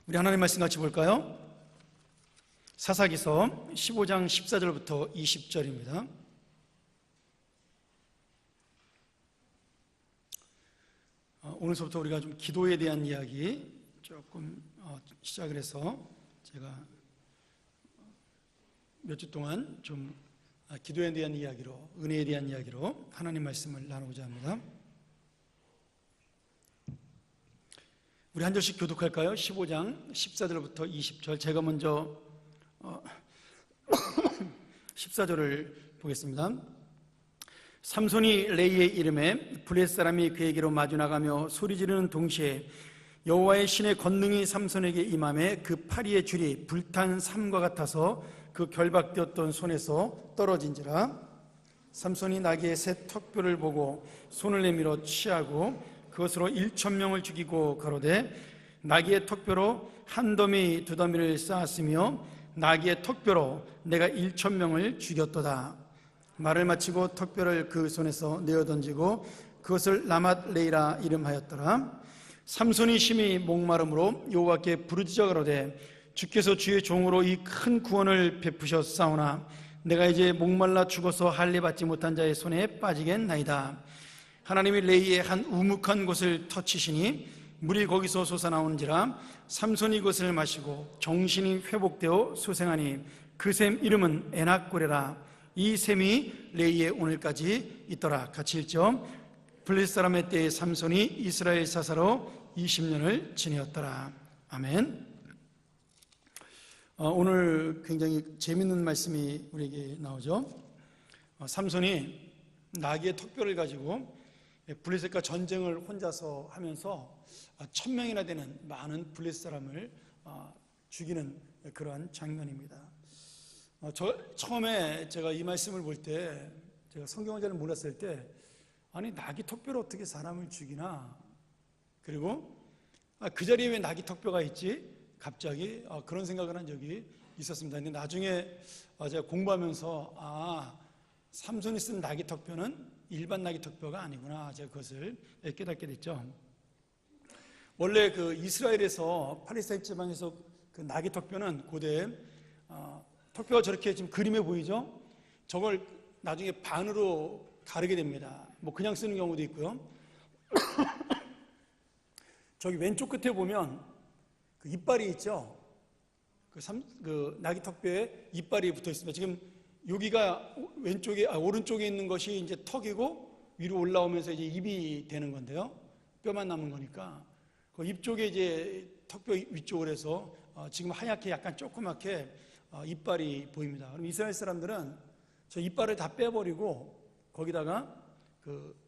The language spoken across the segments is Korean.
우리 하나님 말씀 같이 볼까요? 사사기서 15장 14절부터 20절입니다. 오늘서부터 우리가 좀 기도에 대한 이야기 조금 시작을 해서 제가 몇 주 동안 좀 기도에 대한 이야기로, 은혜에 대한 이야기로 하나님 말씀을 나누고자 합니다. 우리 한 절씩 교독할까요? 15장 14절부터 20절. 제가 먼저 14절을 보겠습니다. 삼손이 레이의 이름에 블레셋 사람이 그에게로 마주 나가며 소리 지르는 동시에 여호와의 신의 권능이 삼손에게 임함에 그 팔이의 줄이 불탄 삼과 같아서 그 결박되었던 손에서 떨어진지라. 삼손이 나귀의 새 턱뼈를 보고 손을 내밀어 취하고 그것으로 1,000명을 죽이고 가로되 나귀의 턱뼈로 한 더미 두 더미를 쌓았으며 나귀의 턱뼈로 내가 1,000명을 죽였도다. 말을 마치고 턱뼈를 그 손에서 내어 던지고 그것을 라맛 레이라 이름하였더라. 삼손이 심히 목마름으로 여호와께 부르짖어 가로되 주께서 주의 종으로 이 큰 구원을 베푸셨사오나 내가 이제 목말라 죽어서 할례 받지 못한 자의 손에 빠지겠나이다. 하나님이 레이의 한 우묵한 곳을 터치시니 물이 거기서 솟아나오는지라. 삼손이 그것을 마시고 정신이 회복되어 소생하니 그 샘 이름은 에낙고레라. 이 샘이 레이에 오늘까지 있더라. 같이 읽죠. 블레셋 사람의 때에 삼손이 이스라엘 사사로 20년을 지내었더라. 아멘. 오늘 굉장히 재밌는 말씀이 우리에게 나오죠. 삼손이 나귀의 턱뼈를 가지고 블레셋과 전쟁을 혼자서 하면서 1,000명이나 되는 많은 블레셋 사람을 죽이는 그러한 장면입니다. 처음에 제가 이 말씀을 볼 때, 제가 성경을 잘 몰랐을 때, 아니 나귀 턱뼈로 어떻게 사람을 죽이나? 그리고 그 자리에 왜 나귀 턱뼈가 있지? 갑자기 그런 생각을 한 적이 있었습니다. 근데 나중에 제가 공부하면서 삼손이 쓴 나귀 턱뼈는 일반 나귀 턱뼈가 아니구나, 제가 그것을 깨닫게 됐죠. 원래 그 이스라엘에서 팔레스타인 지방에서 그 나귀 턱뼈는 고대 턱뼈가 저렇게 지금 그림에 보이죠? 저걸 나중에 반으로 가르게 됩니다. 뭐 그냥 쓰는 경우도 있고요. 저기 왼쪽 끝에 보면 그 이빨이 있죠? 그 나귀 턱뼈에 이빨이 붙어 있습니다. 지금 여기가 오른쪽에 있는 것이 이제 턱이고 위로 올라오면서 이제 입이 되는 건데요. 뼈만 남은 거니까. 그 입 쪽에 이제 턱뼈 위쪽으로 해서 지금 하얗게 약간 조그맣게 이빨이 보입니다. 그럼 이스라엘 사람들은 저 이빨을 다 빼버리고 거기다가 그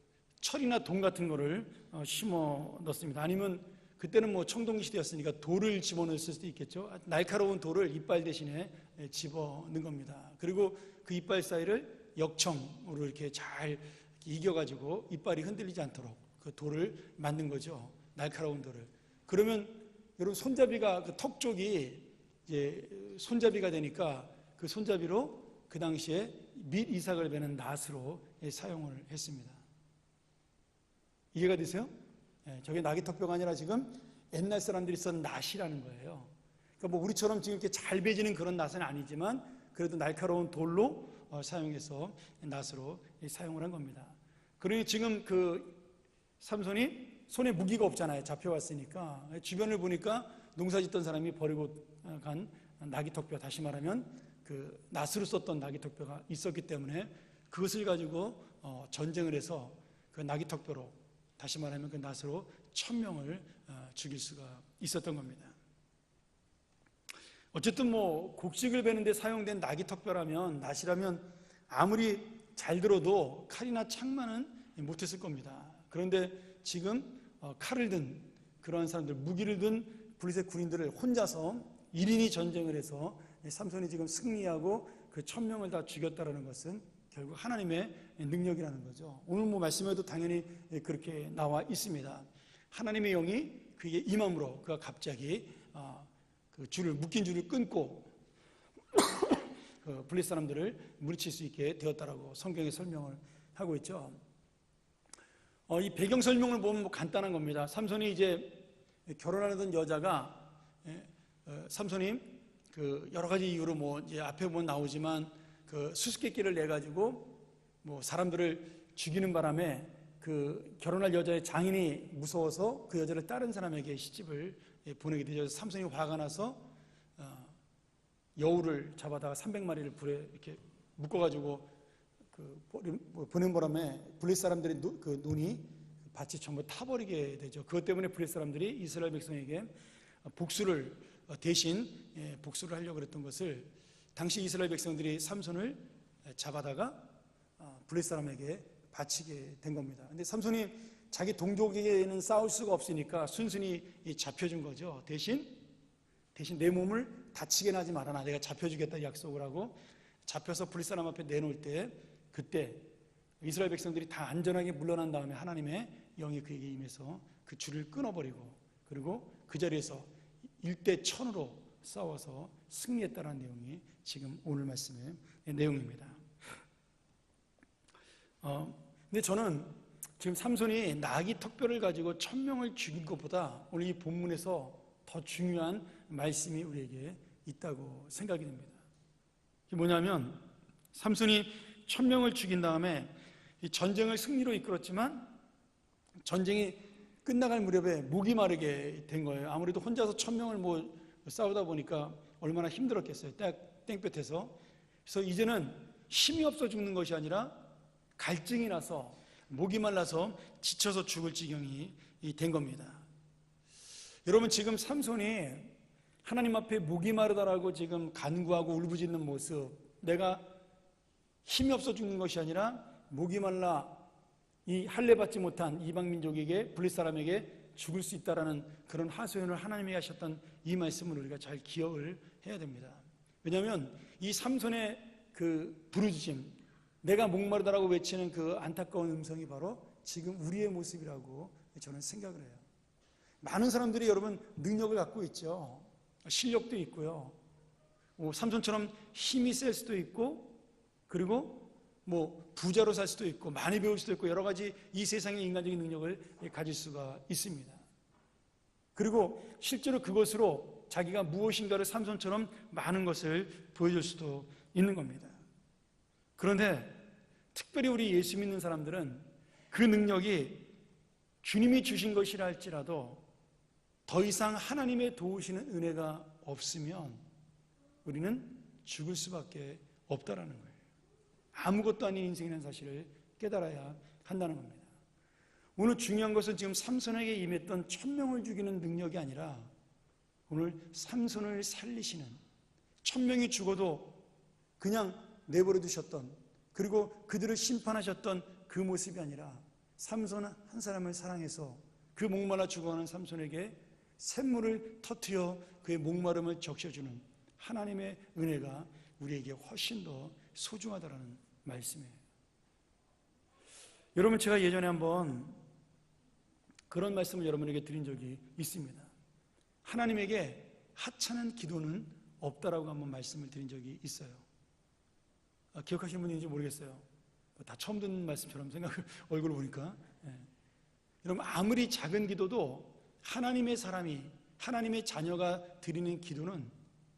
철이나 동 같은 거를 심어 넣습니다. 아니면 그때는 뭐 청동기 시대였으니까 돌을 집어넣을 수도 있겠죠. 날카로운 돌을 이빨 대신에 집어넣는 겁니다. 그리고 그 이빨 사이를 역청으로 이렇게 잘 이겨가지고 이빨이 흔들리지 않도록 그 돌을 만든 거죠. 날카로운 돌을. 그러면 여러분 손잡이가 그 턱 쪽이 이제 손잡이가 되니까 그 손잡이로 그 당시에 밑 이삭을 베는 낫으로 사용을 했습니다. 이해가 되세요? 저게 나귀 턱뼈가 아니라 지금 옛날 사람들이 쓴 낫이라는 거예요. 그러니까 뭐 우리처럼 지금 이렇게 잘 베지는 그런 낫은 아니지만 그래도 날카로운 돌로 사용해서 낫으로 사용을 한 겁니다. 그러니 지금 그 삼손이 손에 무기가 없잖아요. 잡혀왔으니까. 주변을 보니까 농사 짓던 사람이 버리고 간 나귀 턱뼈, 다시 말하면 그 낫으로 썼던 나귀 턱뼈가 있었기 때문에 그것을 가지고 전쟁을 해서 그 나귀 턱뼈로, 다시 말하면 그 낫으로 1,000명을 죽일 수가 있었던 겁니다. 어쨌든 뭐 곡식을 베는데 사용된 나귀 턱뼈라면, 낫이라면 아무리 잘 들어도 칼이나 창만은 못했을 겁니다. 그런데 지금 칼을 든 그러한 사람들, 무기를 든 블레셋 군인들을 혼자서 1인이 전쟁을 해서 삼손이 지금 승리하고 그 1,000명을 다 죽였다는 것은 결국 하나님의 능력이라는 거죠. 오늘 뭐 말씀에도 당연히 그렇게 나와 있습니다. 하나님의 영이 그에게 임함으로 그가 갑자기 그 묶인 줄을 끊고 그 블레셋 사람들을 물리칠 수 있게 되었다라고 성경에 설명을 하고 있죠. 이 배경 설명을 보면 뭐 간단한 겁니다. 삼손이 이제 결혼하려던 여자가 삼손이 그 여러 가지 이유로 뭐 이제 앞에 보면 나오지만 그 수수께끼를 내 가지고 뭐 사람들을 죽이는 바람에 그 결혼할 여자의 장인이 무서워서 그 여자를 다른 사람에게 시집을 보내게 되죠. 삼손이 화가 나서 여우를 잡아다가 300마리를 불에 이렇게 묶어가지고 보낸 바람에 블레셋 사람들의 그 눈이 밭이 전부 타버리게 되죠. 그것 때문에 블레셋 사람들이 이스라엘 백성에게 복수를 대신 복수를 하려고 그랬던 것을 당시 이스라엘 백성들이 삼손을 잡아다가 블레셋 사람에게 바치게 된 겁니다. 근데 삼손이 자기 동족에게는 싸울 수가 없으니까 순순히 잡혀준 거죠. 대신 내 몸을 다치게 하지 말아라. 내가 잡혀주겠다 약속을 하고 잡혀서 블레셋 사람 앞에 내놓을 때 그때 이스라엘 백성들이 다 안전하게 물러난 다음에 하나님의 영이 그에게 임해서 그 줄을 끊어버리고 그리고 그 자리에서 1대 1000으로 싸워서 승리했다는 내용이 지금 오늘 말씀의 내용입니다. 근데 저는 지금 삼손이 나귀 턱뼈를 가지고 1000명을 죽인 것보다 오늘 이 본문에서 더 중요한 말씀이 우리에게 있다고 생각이 됩니다. 이게 뭐냐면 삼손이 1000명을 죽인 다음에 이 전쟁을 승리로 이끌었지만 전쟁이 끝나갈 무렵에 목이 마르게 된 거예요. 아무래도 혼자서 1000명을 뭐 싸우다 보니까 얼마나 힘들었겠어요. 땡볕에서. 그래서 이제는 힘이 없어 죽는 것이 아니라 갈증이 나서 목이 말라서 지쳐서 죽을 지경이 된 겁니다. 여러분 지금 삼손이 하나님 앞에 목이 마르다라고 지금 간구하고 울부짖는 모습, 내가 힘이 없어 죽는 것이 아니라 목이 말라 이 할례 받지 못한 이방 민족에게 블레셋 사람에게 죽을 수 있다라는 그런 하소연을 하나님이 하셨던 이 말씀을 우리가 잘 기억을 해야 됩니다. 왜냐하면 이 삼손의 그 부르짖음, 내가 목마르다라고 외치는 그 안타까운 음성이 바로 지금 우리의 모습이라고 저는 생각을 해요. 많은 사람들이 여러분 능력을 갖고 있죠. 실력도 있고요. 삼손처럼 힘이 셀 수도 있고 그리고 뭐 부자로 살 수도 있고 많이 배울 수도 있고 여러 가지 이 세상의 인간적인 능력을 가질 수가 있습니다. 그리고 실제로 그것으로 자기가 무엇인가를 삼손처럼 많은 것을 보여줄 수도 있는 겁니다. 그런데 특별히 우리 예수 믿는 사람들은 그 능력이 주님이 주신 것이라 할지라도 더 이상 하나님의 도우시는 은혜가 없으면 우리는 죽을 수밖에 없다라는 거예요. 아무것도 아닌 인생이라는 사실을 깨달아야 한다는 겁니다. 오늘 중요한 것은 지금 삼손에게 임했던 1000명을 죽이는 능력이 아니라 오늘 삼손을 살리시는 1000명이 죽어도 그냥 내버려 두셨던 그리고 그들을 심판하셨던 그 모습이 아니라 삼손 한 사람을 사랑해서 그 목말라 죽어가는 삼손에게 샘물을 터뜨려 그의 목마름을 적셔주는 하나님의 은혜가 우리에게 훨씬 더 소중하다라는 말씀이에요. 여러분 제가 예전에 한번 그런 말씀을 여러분에게 드린 적이 있습니다. 하나님에게 하찮은 기도는 없다라고 한번 말씀을 드린 적이 있어요. 기억하시는 분인지 모르겠어요. 다 처음 듣는 말씀처럼 얼굴을 보니까. 여러분 아무리 작은 기도도 하나님의 사람이 하나님의 자녀가 드리는 기도는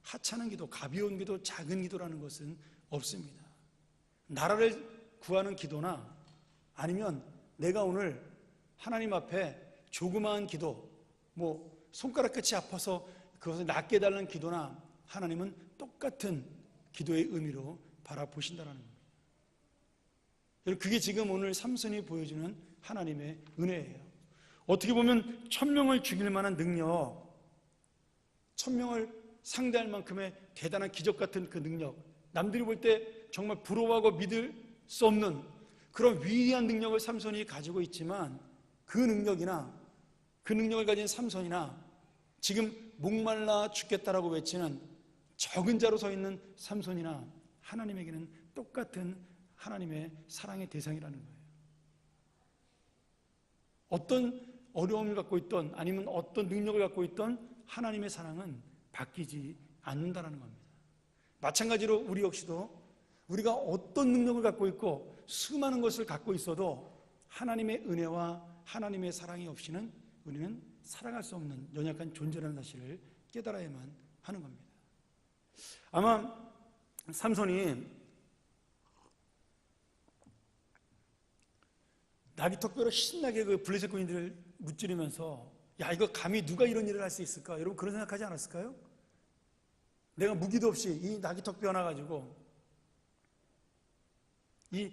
하찮은 기도, 가벼운 기도, 작은 기도라는 것은 없습니다. 나라를 구하는 기도나 아니면 내가 오늘 하나님 앞에 조그마한 기도, 뭐 손가락 끝이 아파서 그것을 낫게 해달라는 기도나 하나님은 똑같은 기도의 의미로 바라보신다는 겁니다. 그게 지금 오늘 삼손이 보여주는 하나님의 은혜예요. 어떻게 보면 1000명을 죽일 만한 능력, 1000명을 상대할 만큼의 대단한 기적 같은 그 능력, 남들이 볼 때 정말 부러워하고 믿을 수 없는 그런 위대한 능력을 삼손이 가지고 있지만 그 능력을 가진 삼손이나 지금 목말라 죽겠다라고 외치는 적은 자로 서 있는 삼손이나 하나님에게는 똑같은 하나님의 사랑의 대상이라는 거예요. 어떤 어려움을 갖고 있던 아니면 어떤 능력을 갖고 있던 하나님의 사랑은 바뀌지 않는다는 겁니다. 마찬가지로 우리 역시도 우리가 어떤 능력을 갖고 있고 수많은 것을 갖고 있어도 하나님의 은혜와 하나님의 사랑이 없이는 우리는 살아갈 수 없는 연약한 존재라는 사실을 깨달아야만 하는 겁니다. 아마 삼손이 나귀턱뼈로 신나게 그 블레셋 군인들을 무찌르면서 야, 이거 감히 누가 이런 일을 할 수 있을까? 여러분 그런 생각하지 않았을까요? 내가 무기도 없이 이 나귀턱뼈 하나 가지고 이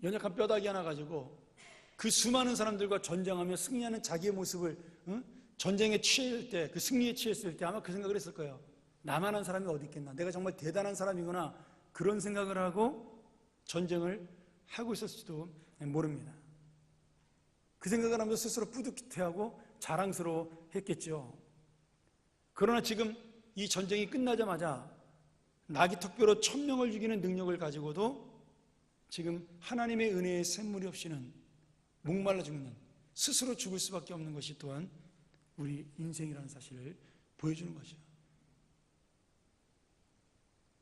연약한 뼈다귀 하나 가지고 그 수많은 사람들과 전쟁하며 승리하는 자기의 모습을 전쟁에 취할 때, 그 승리에 취했을 때 아마 그 생각을 했을 거예요. 나만한 사람이 어디 있겠나? 내가 정말 대단한 사람이구나. 그런 생각을 하고 전쟁을 하고 있었을지도 모릅니다. 그 생각을 하면서 스스로 뿌듯해하고 자랑스러워 했겠죠. 그러나 지금 이 전쟁이 끝나자마자 나귀턱뼈로 1000명을 죽이는 능력을 가지고도 지금 하나님의 은혜의 샘물이 없이는 목말라 죽는, 스스로 죽을 수밖에 없는 것이 또한 우리 인생이라는 사실을 보여주는 거죠.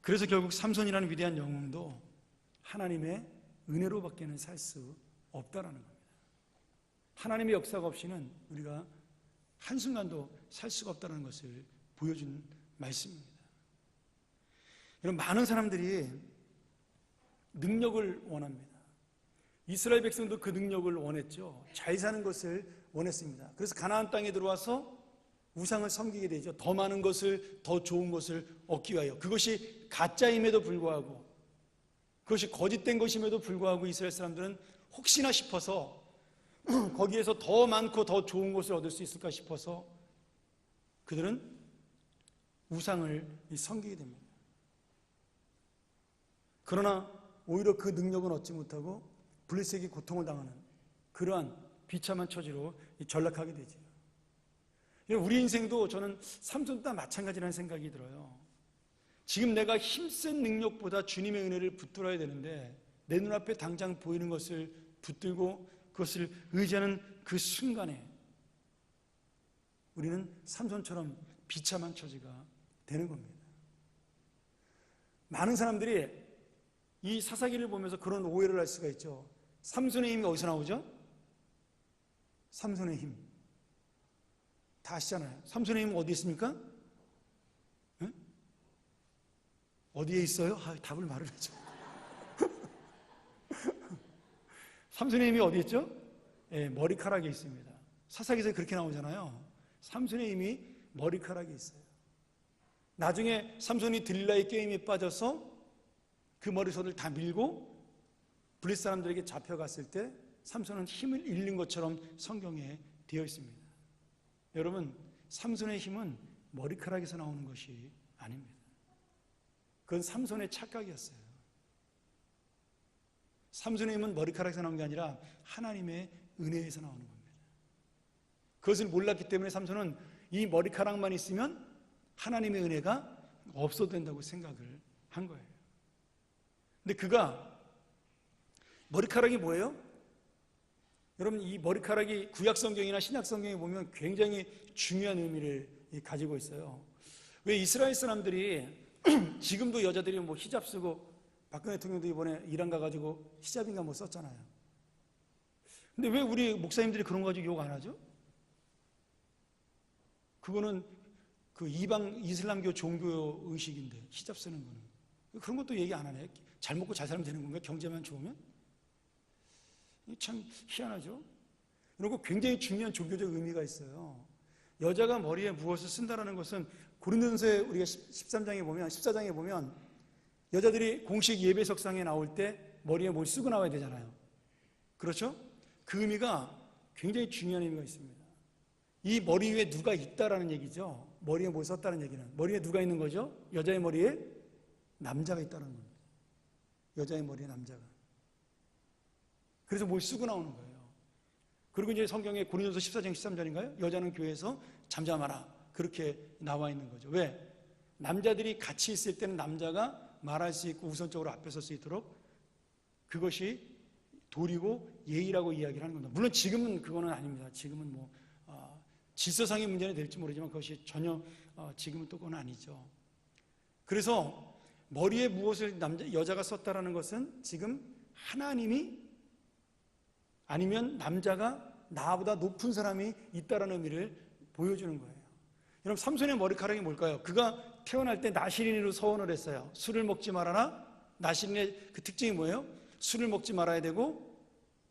그래서 결국 삼손이라는 위대한 영웅도 하나님의 은혜로밖에는 살 수 없다라는 겁니다. 하나님의 역사가 없이는 우리가 한순간도 살 수가 없다는 것을 보여주는 말씀입니다. 여러분, 많은 사람들이 능력을 원합니다. 이스라엘 백성도 그 능력을 원했죠. 잘 사는 것을 원했습니다. 그래서 가나안 땅에 들어와서 우상을 섬기게 되죠. 더 많은 것을, 더 좋은 것을 얻기 위하여. 그것이 가짜임에도 불구하고, 그것이 거짓된 것임에도 불구하고 이스라엘 사람들은 혹시나 싶어서 거기에서 더 많고 더 좋은 것을 얻을 수 있을까 싶어서 그들은 우상을 섬기게 됩니다. 그러나 오히려 그 능력은 얻지 못하고 블레셋에게 고통을 당하는 그러한 비참한 처지로 전락하게 되죠. 우리 인생도 저는 삼손과 마찬가지라는 생각이 들어요. 지금 내가 힘센 능력보다 주님의 은혜를 붙들어야 되는데 내 눈앞에 당장 보이는 것을 붙들고 그것을 의지하는 그 순간에 우리는 삼손처럼 비참한 처지가 되는 겁니다. 많은 사람들이 이 사사기를 보면서 그런 오해를 할 수가 있죠. 삼손의 힘이 어디서 나오죠? 삼손의 힘 다 아시잖아요. 삼손의 힘은 어디에 있습니까? 네? 어디에 있어요? 답을 말을 해줘. 삼손의 힘이 어디 있죠? 네, 머리카락에 있습니다. 사사기에서 그렇게 나오잖아요. 삼손의 힘이 머리카락에 있어요. 나중에 삼손이 들릴라의 게임에 빠져서 그 머리손을 다 밀고 블레셋 사람들에게 잡혀갔을 때 삼손은 힘을 잃는 것처럼 성경에 되어 있습니다. 여러분, 삼손의 힘은 머리카락에서 나오는 것이 아닙니다. 그건 삼손의 착각이었어요. 삼손의 힘은 머리카락에서 나오는 게 아니라 하나님의 은혜에서 나오는 겁니다. 그것을 몰랐기 때문에 삼손은 이 머리카락만 있으면 하나님의 은혜가 없어도 된다고 생각을 한 거예요. 근데 그가 머리카락이 뭐예요? 여러분, 이 머리카락이 구약성경이나 신약성경에 보면 굉장히 중요한 의미를 가지고 있어요. 왜 이스라엘 사람들이 지금도 여자들이 뭐 히잡 쓰고, 박근혜 대통령도 이번에 이란 가가지고 히잡인가 뭐 썼잖아요. 근데 왜 우리 목사님들이 그런 거 가지고 욕 안 하죠? 그거는 그 이방 이슬람교 종교 의식인데 히잡 쓰는 거는 그런 것도 얘기 안 하네. 잘 먹고 잘 살면 되는 건가? 경제만 좋으면? 참 희한하죠. 그리고 굉장히 중요한 종교적 의미가 있어요. 여자가 머리에 무엇을 쓴다라는 것은 고린도전서에 우리가 13장에 보면 14장에 보면 여자들이 공식 예배석상에 나올 때 머리에 뭘 쓰고 나와야 되잖아요. 그렇죠? 그 의미가 굉장히 중요한 의미가 있습니다. 이 머리 위에 누가 있다라는 얘기죠. 머리에 뭘 썼다는 얘기는 머리에 누가 있는 거죠? 여자의 머리에 남자가 있다는 겁니다. 여자의 머리에 남자가. 그래서 뭘 쓰고 나오는 거예요. 그리고 이제 성경에 고린도서 14장 13절인가요? 여자는 교회에서 잠잠하라. 그렇게 나와 있는 거죠. 왜? 남자들이 같이 있을 때는 남자가 말할 수 있고 우선적으로 앞에 설 수 있도록 그것이 도리고 예의라고 이야기를 하는 겁니다. 물론 지금은 그거는 아닙니다. 지금은 뭐 질서상의 문제는 될지 모르지만 그것이 전혀 지금은 또 그건 아니죠. 그래서 머리에 무엇을 여자가 썼다라는 것은 지금 하나님이 아니면 남자가 나보다 높은 사람이 있다라는 의미를 보여주는 거예요. 여러분, 삼손의 머리카락이 뭘까요? 그가 태어날 때 나시린으로 서원을 했어요. 술을 먹지 말아라. 나시린의 그 특징이 뭐예요? 술을 먹지 말아야 되고,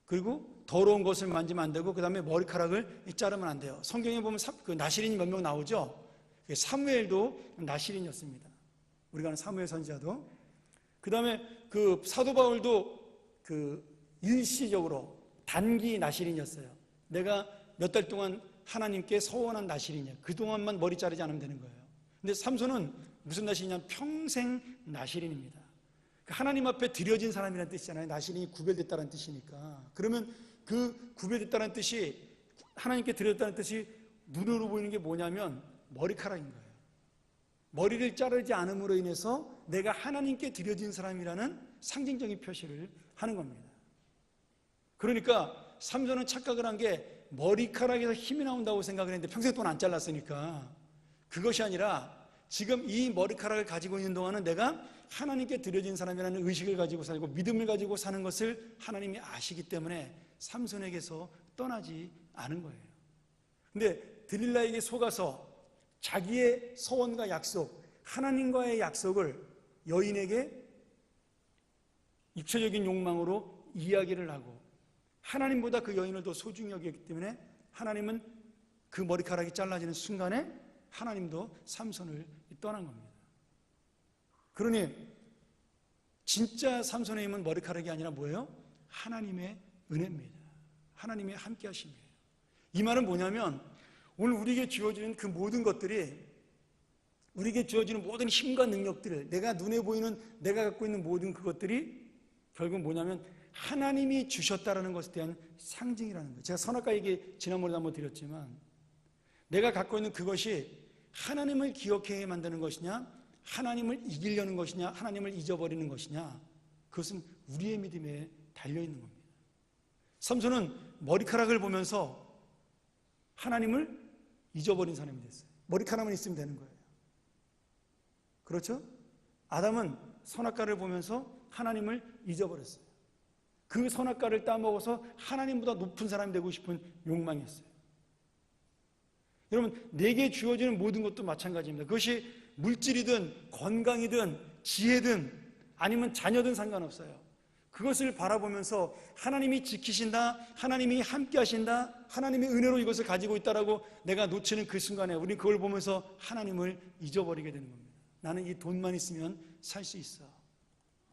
그리고 더러운 것을 만지면 안 되고, 그 다음에 머리카락을 자르면 안 돼요. 성경에 보면 그 나시린이 몇 명 나오죠? 사무엘도 나시린이었습니다. 우리가 아는 사무엘 선지자도. 그 다음에 그 사도 바울도 그 일시적으로 단기 나시린이었어요. 내가 몇 달 동안 하나님께 서원한 나시린이야. 그동안만 머리 자르지 않으면 되는 거예요. 근데 삼손은 무슨 나시린이냐면 평생 나시린입니다. 하나님 앞에 드려진 사람이라는 뜻이잖아요. 나시린이 구별됐다는 뜻이니까. 그러면 그 구별됐다는 뜻이, 하나님께 드렸다는 뜻이 눈으로 보이는 게 뭐냐면 머리카락인 거예요. 머리를 자르지 않음으로 인해서 내가 하나님께 드려진 사람이라는 상징적인 표시를 하는 겁니다. 그러니까 삼손은 착각을 한 게 머리카락에서 힘이 나온다고 생각을 했는데 평생 동안 안 잘랐으니까, 그것이 아니라 지금 이 머리카락을 가지고 있는 동안은 내가 하나님께 드려진 사람이라는 의식을 가지고 살고 믿음을 가지고 사는 것을 하나님이 아시기 때문에 삼손에게서 떠나지 않은 거예요. 근데 들릴라에게 속아서 자기의 서원과 약속, 하나님과의 약속을 여인에게 입체적인 욕망으로 이야기를 하고, 하나님보다 그 여인을 더 소중히 여겼기 때문에 하나님은 그 머리카락이 잘라지는 순간에 하나님도 삼손을 떠난 겁니다. 그러니 진짜 삼손의 힘은 머리카락이 아니라 뭐예요? 하나님의 은혜입니다. 하나님의 함께 하심이에요. 이 말은 뭐냐면 오늘 우리에게 주어지는 그 모든 것들이, 우리에게 주어지는 모든 힘과 능력들을, 내가 눈에 보이는 내가 갖고 있는 모든 그것들이 결국 뭐냐면 하나님이 주셨다라는 것에 대한 상징이라는 거예요. 제가 선악과 얘기 지난번에 한번 드렸지만, 내가 갖고 있는 그것이 하나님을 기억해 만드는 것이냐, 하나님을 이기려는 것이냐, 하나님을 잊어버리는 것이냐, 그것은 우리의 믿음에 달려있는 겁니다. 삼손은 머리카락을 보면서 하나님을 잊어버린 사람이 됐어요. 머리카락만 있으면 되는 거예요. 그렇죠? 아담은 선악과를 보면서 하나님을 잊어버렸어요. 그 선악과를 따먹어서 하나님보다 높은 사람이 되고 싶은 욕망이었어요. 여러분, 내게 주어지는 모든 것도 마찬가지입니다. 그것이 물질이든 건강이든 지혜든 아니면 자녀든 상관없어요. 그것을 바라보면서 하나님이 지키신다, 하나님이 함께 하신다, 하나님의 은혜로 이것을 가지고 있다라고 내가 놓치는 그 순간에 우리는 그걸 보면서 하나님을 잊어버리게 되는 겁니다. 나는 이 돈만 있으면 살 수 있어.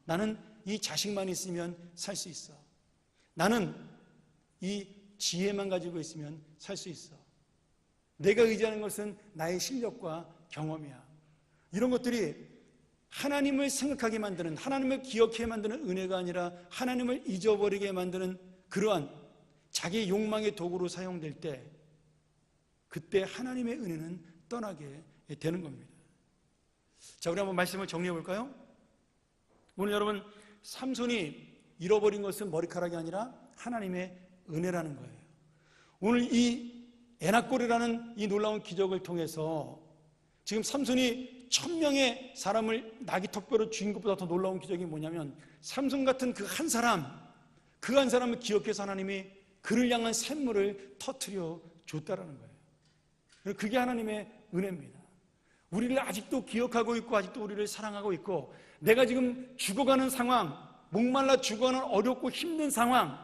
나는 이 자식만 있으면 살 수 있어. 나는 이 지혜만 가지고 있으면 살 수 있어. 내가 의지하는 것은 나의 실력과 경험이야. 이런 것들이 하나님을 생각하게 만드는, 하나님을 기억해 만드는 은혜가 아니라 하나님을 잊어버리게 만드는 그러한 자기의 욕망의 도구로 사용될 때, 그때 하나님의 은혜는 떠나게 되는 겁니다. 자, 우리 한번 말씀을 정리해 볼까요? 오늘 여러분, 삼손이 잃어버린 것은 머리카락이 아니라 하나님의 은혜라는 거예요. 오늘 이 에나꼴이라는 이 놀라운 기적을 통해서 지금 삼손이 1000명의 사람을 나귀 턱뼈로 죽인 것보다 더 놀라운 기적이 뭐냐면, 삼손 같은 그 한 사람, 그 한 사람을 기억해서 하나님이 그를 향한 샘물을 터뜨려 줬다라는 거예요. 그게 하나님의 은혜입니다. 우리를 아직도 기억하고 있고 아직도 우리를 사랑하고 있고, 내가 지금 죽어가는 상황, 목말라 죽어가는 어렵고 힘든 상황,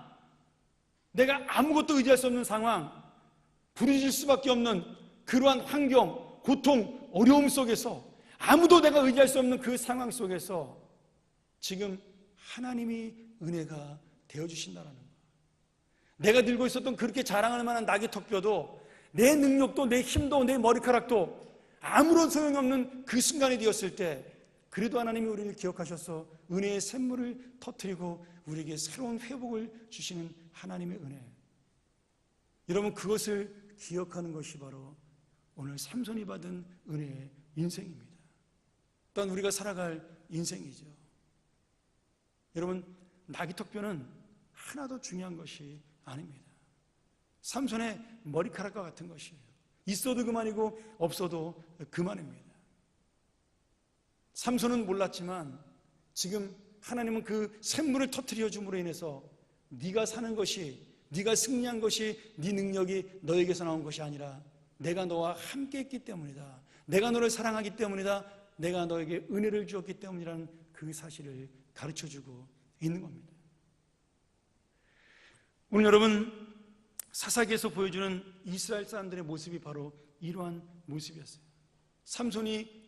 내가 아무것도 의지할 수 없는 상황, 부르짖을 수밖에 없는 그러한 환경, 고통, 어려움 속에서, 아무도 내가 의지할 수 없는 그 상황 속에서 지금 하나님이 은혜가 되어주신다는 거예요. 내가 들고 있었던 그렇게 자랑할 만한 나귀 턱뼈도, 내 능력도, 내 힘도, 내 머리카락도 아무런 소용이 없는 그 순간이 되었을 때, 그래도 하나님이 우리를 기억하셔서 은혜의 샘물을 터뜨리고 우리에게 새로운 회복을 주시는 하나님의 은혜. 여러분, 그것을 기억하는 것이 바로 오늘 삼손이 받은 은혜의 인생입니다. 또한 우리가 살아갈 인생이죠. 여러분, 나귀턱뼈는 하나도 중요한 것이 아닙니다. 삼손의 머리카락과 같은 것이에요. 있어도 그만이고 없어도 그만입니다. 삼손은 몰랐지만 지금 하나님은 그 샘물을 터뜨려 줌으로 인해서 네가 사는 것이, 네가 승리한 것이 네 능력이 너에게서 나온 것이 아니라 내가 너와 함께 했기 때문이다. 내가 너를 사랑하기 때문이다. 내가 너에게 은혜를 주었기 때문이라는 그 사실을 가르쳐주고 있는 겁니다. 오늘 여러분, 사사기에서 보여주는 이스라엘 사람들의 모습이 바로 이러한 모습이었어요. 삼손이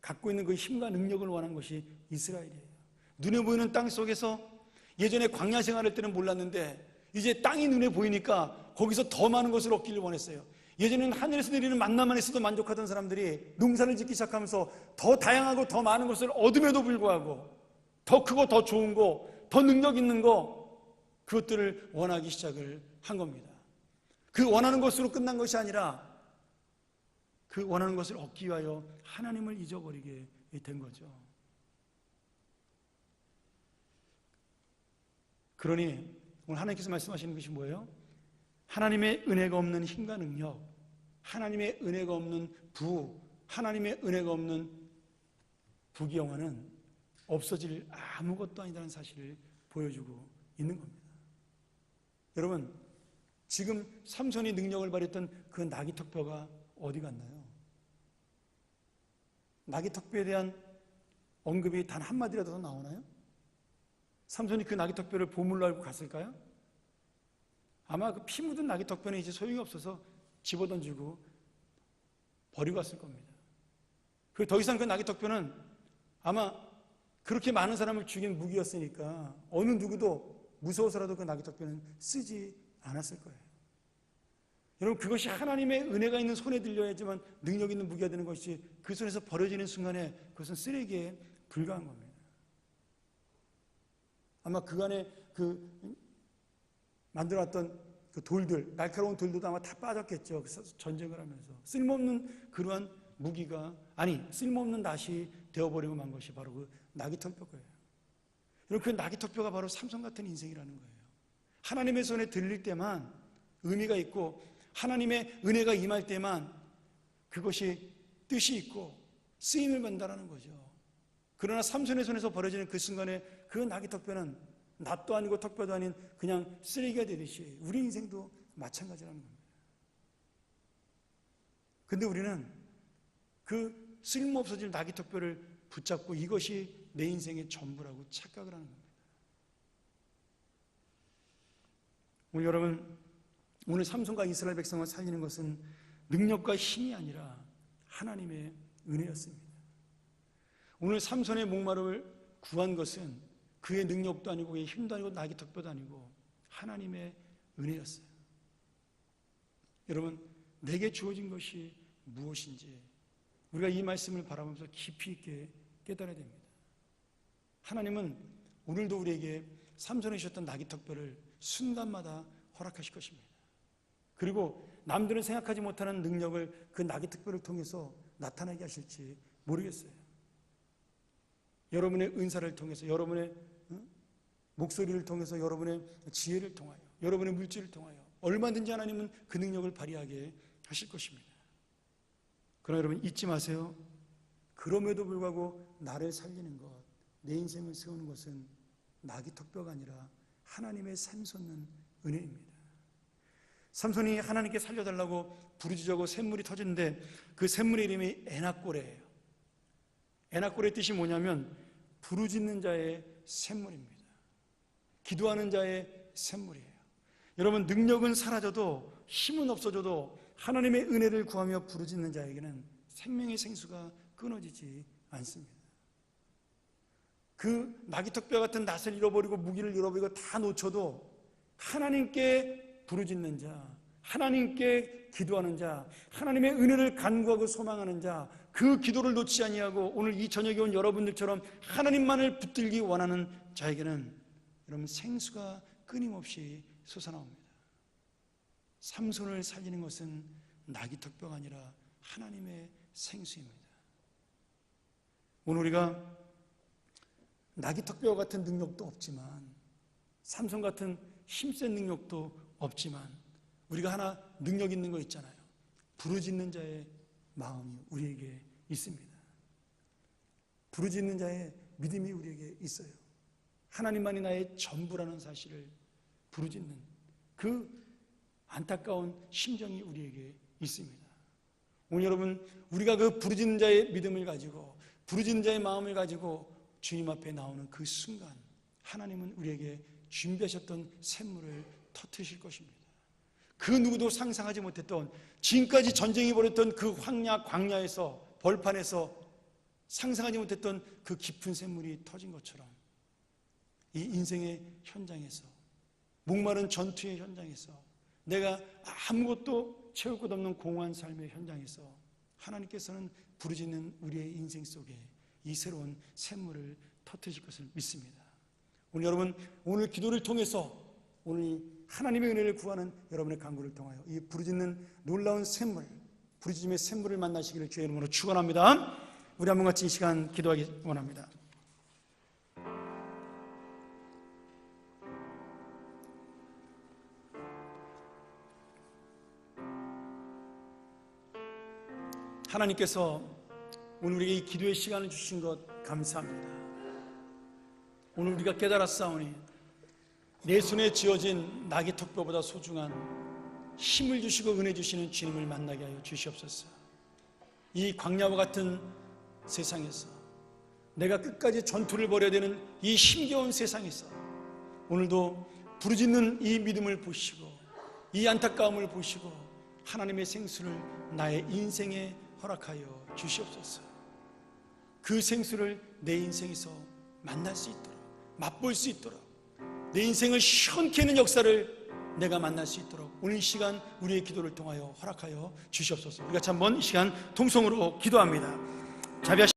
갖고 있는 그 힘과 능력을 원한 것이 이스라엘이에요. 눈에 보이는 땅 속에서 예전에 광야 생활할 때는 몰랐는데 이제 땅이 눈에 보이니까 거기서 더 많은 것을 얻기를 원했어요. 예전에는 하늘에서 내리는 만나만 있어도 만족하던 사람들이 농사를 짓기 시작하면서 더 다양하고 더 많은 것을 얻음에도 불구하고 더 크고 더 좋은 거, 더 능력 있는 거, 그것들을 원하기 시작을 한 겁니다. 그 원하는 것으로 끝난 것이 아니라 그 원하는 것을 얻기 위하여 하나님을 잊어버리게 된 거죠. 그러니 오늘 하나님께서 말씀하시는 것이 뭐예요? 하나님의 은혜가 없는 힘과 능력, 하나님의 은혜가 없는 하나님의 은혜가 없는 부귀영화는 없어질 아무것도 아니라는 사실을 보여주고 있는 겁니다. 여러분, 지금 삼손이 능력을 발휘했던 그 나귀턱뼈가 어디 갔나요? 나귀턱뼈에 대한 언급이 단 한마디라도 더 나오나요? 삼손이 그 나귀턱뼈를 보물로 알고 갔을까요? 아마 그 피 묻은 나귀턱뼈는 이제 소용이 없어서 집어던지고 버리고 갔을 겁니다. 더 이상 그 나귀턱뼈는 아마 그렇게 많은 사람을 죽인 무기였으니까 어느 누구도 무서워서라도 그 나귀턱뼈는 쓰지 않았을 거예요. 여러분, 그것이 하나님의 은혜가 있는 손에 들려야지만 능력 있는 무기가 되는 것이 그 손에서 버려지는 순간에 그것은 쓰레기에 불과한 겁니다. 아마 그간에 만들어놨던 그 돌들, 날카로운 돌들도 아마 다 빠졌겠죠. 전쟁을 하면서. 쓸모없는 그러한 무기가, 쓸모없는 낫이 되어버리고 만 것이 바로 그 나귀턱뼈예요. 여러분, 그 나귀턱뼈가 바로 삼손 같은 인생이라는 거예요. 하나님의 손에 들릴 때만 의미가 있고 하나님의 은혜가 임할 때만 그것이 뜻이 있고 쓰임을 받는다는 거죠. 그러나 삼손의 손에서 벌어지는 그 순간에 그 나귀턱뼈는 낫도 아니고 턱뼈도 아닌 그냥 쓰레기가 되듯이 우리 인생도 마찬가지라는 겁니다. 근데 우리는 그 쓸모없어질 나귀턱뼈를 붙잡고 이것이 내 인생의 전부라고 착각을 하는 겁니다. 오늘 여러분, 오늘 삼손과 이스라엘 백성을 살리는 것은 능력과 힘이 아니라 하나님의 은혜였습니다. 오늘 삼손의 목마름을 구한 것은 그의 능력도 아니고 그의 힘도 아니고 나귀턱뼈도 아니고 하나님의 은혜였어요. 여러분, 내게 주어진 것이 무엇인지 우리가 이 말씀을 바라보면서 깊이 있게 깨달아야 됩니다. 하나님은 오늘도 우리에게 삼손에 주셨던 나귀턱뼈를 순간마다 허락하실 것입니다. 그리고 남들은 생각하지 못하는 능력을 그 나귀턱뼈를 통해서 나타나게 하실지 모르겠어요. 여러분의 은사를 통해서, 여러분의 목소리를 통해서, 여러분의 지혜를 통하여, 여러분의 물질을 통하여 얼마든지 하나님은 그 능력을 발휘하게 하실 것입니다. 그러나 여러분, 잊지 마세요. 그럼에도 불구하고 나를 살리는 것, 내 인생을 세우는 것은 나귀턱뼈가 아니라 하나님의 샘솟는 은혜입니다. 삼손이 하나님께 살려달라고 부르짖고 샘물이 터지는데 그 샘물의 이름이 에나꼬레예요. 에나꼬레의 뜻이 뭐냐면 부르짖는 자의 샘물입니다. 기도하는 자의 샘물이에요. 여러분, 능력은 사라져도 힘은 없어져도 하나님의 은혜를 구하며 부르짖는 자에게는 생명의 생수가 끊어지지 않습니다. 그 나귀턱뼈 같은 낫을 잃어버리고 무기를 잃어버리고 다 놓쳐도 하나님께 부르짖는 자, 하나님께 기도하는 자, 하나님의 은혜를 간구하고 소망하는 자, 그 기도를 놓지 아니하고 오늘 이 저녁에 온 여러분들처럼 하나님만을 붙들기 원하는 자에게는 여러분 생수가 끊임없이 솟아나옵니다. 삼손을 살리는 것은 나귀턱뼈가 아니라 하나님의 생수입니다. 오늘 우리가 나귀턱뼈 같은 능력도 없지만 삼손 같은 힘센 능력도 없지만 우리가 하나 능력 있는 거 있잖아요. 부르짖는 자의 마음이 우리에게 있습니다. 부르짖는 자의 믿음이 우리에게 있어요. 하나님만이 나의 전부라는 사실을 부르짖는 그 안타까운 심정이 우리에게 있습니다. 오늘 여러분, 우리가 그 부르짖는 자의 믿음을 가지고 부르짖는 자의 마음을 가지고 주님 앞에 나오는 그 순간 하나님은 우리에게 준비하셨던 샘물을 터뜨리실 것입니다. 그 누구도 상상하지 못했던, 지금까지 전쟁이 벌였던 그 광야에서, 벌판에서 상상하지 못했던 그 깊은 샘물이 터진 것처럼 이 인생의 현장에서, 목마른 전투의 현장에서, 내가 아무것도 채울 것 없는 공허한 삶의 현장에서 하나님께서는 부르짖는 우리의 인생 속에 이 새로운 샘물을 터뜨리실 것을 믿습니다. 오늘 여러분, 오늘 기도를 통해서 오늘 하나님의 은혜를 구하는 여러분의 간구를 통하여 이 부르짖는 놀라운 샘물, 부르짖음의 샘물을 만나시기를 주의 이름으로 축원합니다. 우리 한번 같이 이 시간 기도하기 원합니다. 하나님께서 오늘 우리에게 이 기도의 시간을 주신 것 감사합니다. 오늘 우리가 깨달았사오니 내 손에 쥐어진 낙의 턱뼈보다 소중한 힘을 주시고 은혜 주시는 주님을 만나게 하여 주시옵소서. 이 광야와 같은 세상에서, 내가 끝까지 전투를 벌여야 되는 이 힘겨운 세상에서 오늘도 부르짖는 이 믿음을 보시고 이 안타까움을 보시고 하나님의 생수를 나의 인생에 허락하여 주시옵소서. 그 생수를 내 인생에서 만날 수 있도록, 맛볼 수 있도록, 내 인생을 시원케 하는 역사를 내가 만날 수 있도록 오늘 이 시간 우리의 기도를 통하여 허락하여 주시옵소서. 우리가 한번 이 시간 통성으로 기도합니다. 자비하신